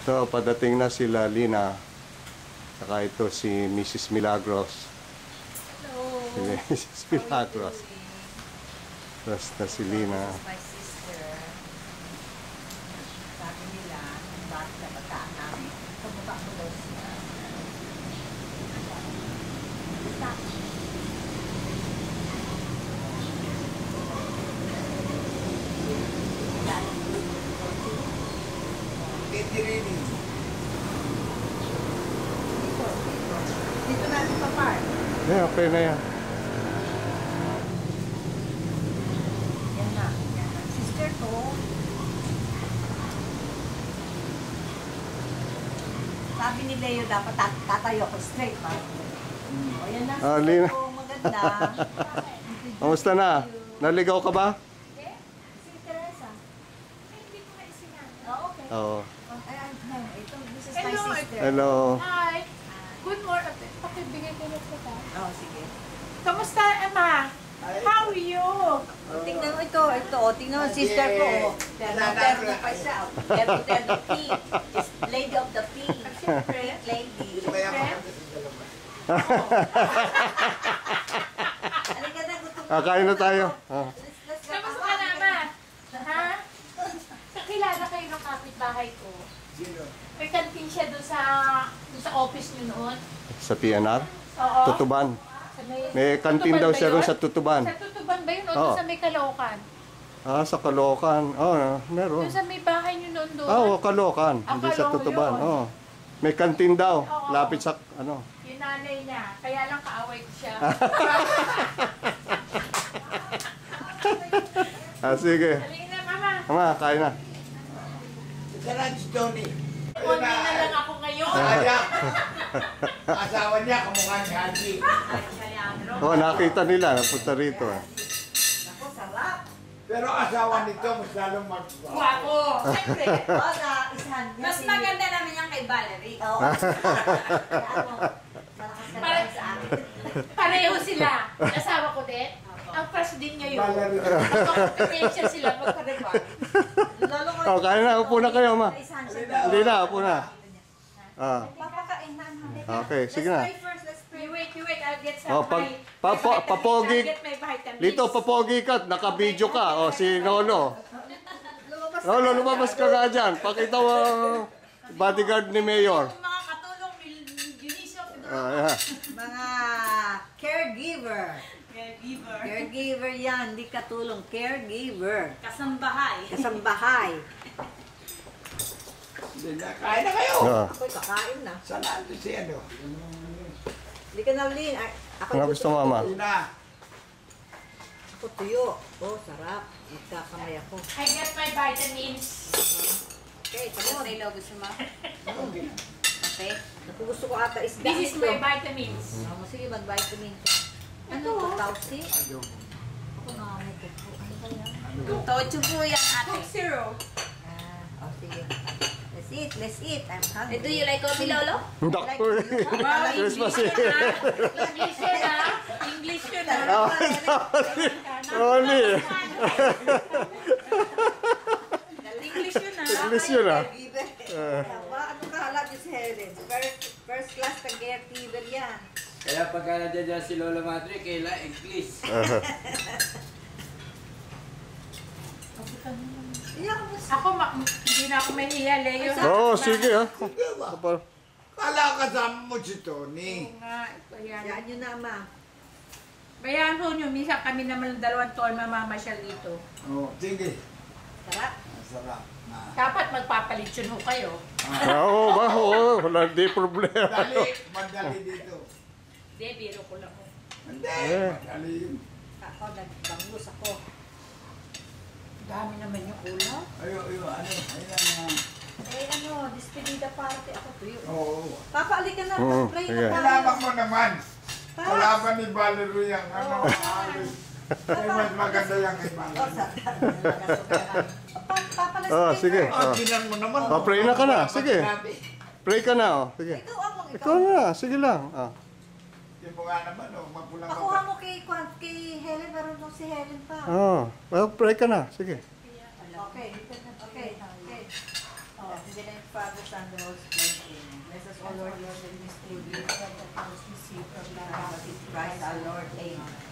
So, padating na sila Lina. Saka ito si Mrs. Milagros. Hello. Si Mrs. Milagros. Tapos na si Lina. This is my sister. Sabi nila, bakit na bataan namin? Pagbuka ko daw siya. Dito natin pa-park. Yeah, okay na yan. Yan na. Sister ko. Sabi ni Leo, dapat tatayo ko straight, ma. O yan na, sister Lina. ko. Maganda. Kamusta na? Naligaw ka ba? Si Teresa. Hindi ko na isinabi. Oh, okay. Oo. Ito, this is my sister. Hello. Hi. Good morning. Pakibigay ko yung kita. Oh, sige. Kamusta, Emma? How are you? Tingnan mo ito. Tingnan mo, sister ko. Terno pa siya. Terno pink. Is lady of the pink. Pink lady. Halika na, gutom na. Kain na tayo. Let's go. Kamusta ka na, Emma? Ha? Kakilala kayo ng kapitbahay ko. May kantin siya doon sa office niyo noon. Sa PNR? Oo. Tutuban. Sa May kantin daw siya doon sa Tutuban. Sa Tutuban ba yun? O Oo. doon sa may Caloocan? Sa Caloocan. Meron. Doon sa may bahay niyo noon doon? Caloocan. Hindi sa Caloocan Tutuban. yun. May kantin daw. Oo. Lapit sa, Yung nanay niya. Kaya lang kaaway ko siya. sige. Halika na, Mama. Ama, kain na. Sarang Tony. Konti na lang ako ngayon. Asawa niya, kamukha ni Haji. Nakita nila. Napunta rito. Ako, sarap. Pero asawa nito, mas lalong magwa. Guwapo. Siyempre. Isahan niya. Mas maganda naman yung kay Valerie. Oo. Malakas ka naman sa akin. Pareho sila. Asawa ko din. Ang crush din niya yun. Valerie. Magpapitensya sila magkareban. Lalo ko. Kain na. Upo na kayo, ma. Isahan siya. Hindi na. Upo na. Papakain na. Okay, sige na. Let's pray first. Let's pray. You wait. I'll get some Papogi. I'll get my vitamins. Lito, papogi ka. Naka-video ka. Si Lolo. Lolo, lumabas ka nga dyan. Pakita mo ang bodyguard ni Mayor. Yung mga katulong ni Dionisio. Mga caregiver. Caregiver. Caregiver yan, hindi katulong. Caregiver. Kasambahay. Kasambahay. Kain na kayo. Ako'y kakain na. Saan natin si ano? Hindi ka na, Lin. Ano gusto mo, Mama? Una. Ako tuyo. Oh, sarap. Magkakamay ako. I get my vitamins. Okay, tamo. Hello, gusto mo? Okay. Naku, gusto ko ata isda. This is my vitamins. Sige, mag-vitamin ka. Ano to? Tausi? Ako na may tupo. Ano ba yan? Tocho po yan, ate. Coke zero. Sige. Let's eat. I'm hungry. Do you like coffee, Lolo? Naku. Christmas eh. English yun, ha? English yun, ha? Oli. English yun, ha? English yun ah. Ano kahala niyo si Helen? First class na caregiver yan. Kaya pagka nandiyan si Lola Madre, kailan English. Ako, hindi na ako mahiya, Leo. Sige ah. Kala kasama mo si Tony. Oo nga, ayan. Yan yun na, ma. Bayan ho nyo, minsan kami naman dalawang taon mamamasyal dito. Sige. Sarap. Masarap. Dapat magpapalitsyon ho kayo. Oo, wala di problema. Madali dito. Hindi, biro ko lang ho. Hindi, madali yun. Ako, nagbangus ako. Dami naman yung ulam. Ayun, Despedida party ako tuyo. Oo. Papa, alika na. Pray sige. na tayo. Kalaban mo naman. Kalaban ni Valerie yung alis. Ay, mas maganda yung kay Valerie. Papa, let's Sige. Ginan mo naman. Pray na ka na. Sige. Pray ka na. Sige. Ikaw among Ikaw na. Sige lang. Yung mga naman, mapulang Pakuha mo kay Helen, meron nung si Helen pa. Well, pray ka na. Sige. Okay. In the name of Father, Son, and the Holy Spirit. Amen. Bless us, O Lord, Lord, and this food. Christ our Lord. Amen.